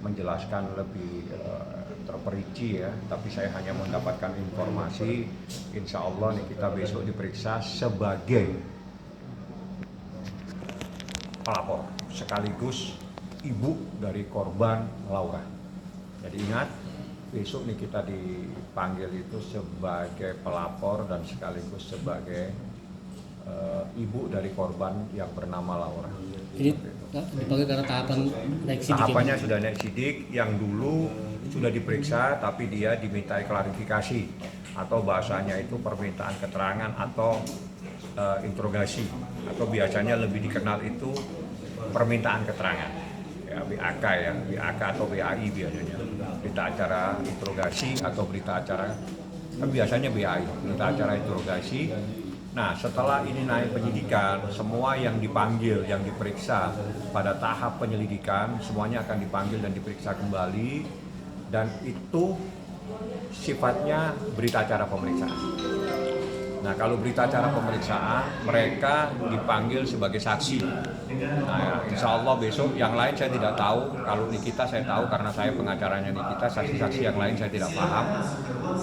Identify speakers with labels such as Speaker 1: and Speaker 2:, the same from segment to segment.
Speaker 1: menjelaskan lebih terperinci ya, tapi saya hanya mendapatkan informasi insya Allah Nikita besok diperiksa sebagai pelapor sekaligus ibu dari korban Laura. Jadi ingat, besok Nikita dipanggil itu sebagai pelapor dan sekaligus sebagai ibu dari korban yang bernama Laura.
Speaker 2: Ini dipanggil karena tahapan naik sidik.
Speaker 1: Tahapannya sudah naik sidik, yang dulu sudah diperiksa tapi dia dimintai klarifikasi atau bahasanya itu permintaan keterangan atau interogasi, atau biasanya lebih dikenal itu permintaan keterangan ya, BAK ya, BAK atau BAI biasanya, berita acara interogasi atau berita acara, biasanya BAI, berita acara interogasi. Nah, setelah ini naik penyidikan, semua yang dipanggil, yang diperiksa pada tahap penyelidikan, semuanya akan dipanggil dan diperiksa kembali, dan itu sifatnya berita acara pemeriksaan. Nah, kalau berita acara pemeriksaan, mereka dipanggil sebagai saksi. Nah, insya Allah besok yang lain saya tidak tahu. Kalau Nikita saya tahu karena saya pengacaranya Nikita. Saksi-saksi yang lain saya tidak paham.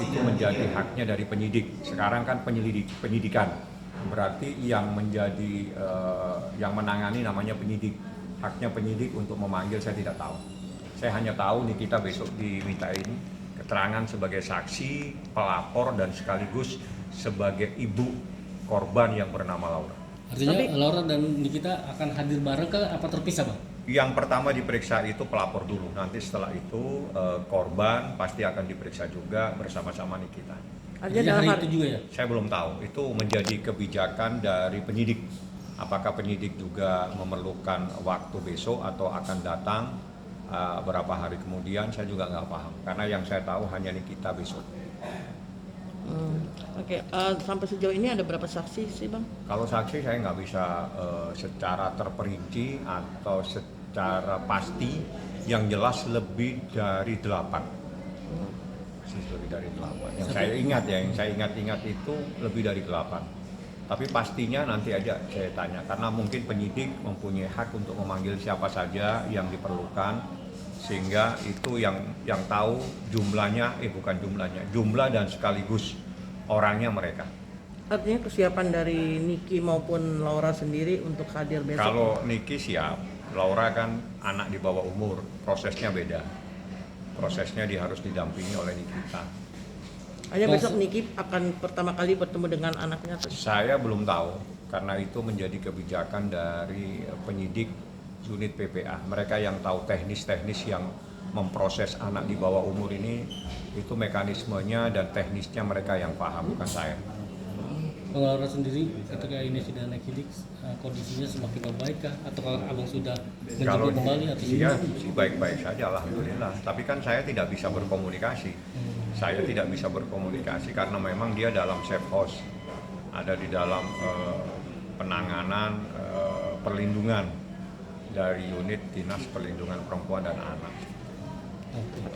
Speaker 1: Itu menjadi haknya dari penyidik. Sekarang kan penyidikan. Berarti yang menjadi yang menangani namanya penyidik. Haknya penyidik untuk memanggil saya tidak tahu. Saya hanya tahu Nikita besok dimintain keterangan sebagai saksi, pelapor, dan sekaligus sebagai ibu korban yang bernama Laura.
Speaker 2: Artinya Laura dan Nikita akan hadir bareng ke apa terpisah, Bang?
Speaker 1: Yang pertama diperiksa itu pelapor dulu, nanti setelah itu korban pasti akan diperiksa juga bersama-sama Nikita.
Speaker 2: Artinya hari itu juga ya?
Speaker 1: Saya belum tahu, itu menjadi kebijakan dari penyidik. Apakah penyidik juga memerlukan waktu besok atau akan datang berapa hari kemudian, saya juga nggak paham. Karena yang saya tahu hanya Nikita besok.
Speaker 3: Oke, sampai sejauh ini ada berapa saksi sih, Bang?
Speaker 1: Kalau saksi saya nggak bisa secara terperinci atau secara pasti, yang jelas lebih dari 8. Lebih dari 8. Yang saya ingat itu lebih dari 8. Tapi pastinya nanti aja saya tanya, karena mungkin penyidik mempunyai hak untuk memanggil siapa saja yang diperlukan, sehingga itu yang tahu jumlahnya, jumlah dan sekaligus orangnya mereka.
Speaker 3: Artinya kesiapan dari Niki maupun Laura sendiri untuk hadir besok?
Speaker 1: Kalau Niki siap, Laura kan anak di bawah umur, prosesnya beda. Prosesnya dia harus didampingi oleh Nikita.
Speaker 3: Hanya besok Niki akan pertama kali bertemu dengan anaknya?
Speaker 1: Saya belum tahu, karena itu menjadi kebijakan dari penyidik unit PPA. Mereka yang tahu teknis-teknis yang memproses anak di bawah umur ini, itu mekanismenya dan teknisnya mereka yang paham, bukan saya.
Speaker 2: Kalau Laura sendiri ketika ini sudah naik sidik, kondisinya semakin membaik kah? Atau kalau Abang sudah menjemput kembali?
Speaker 1: Iya, baik-baik saja, alhamdulillah. Tapi kan saya tidak bisa berkomunikasi. Saya tidak bisa berkomunikasi karena memang dia dalam safe house, ada di dalam penanganan perlindungan dari unit Dinas Perlindungan Perempuan dan Anak.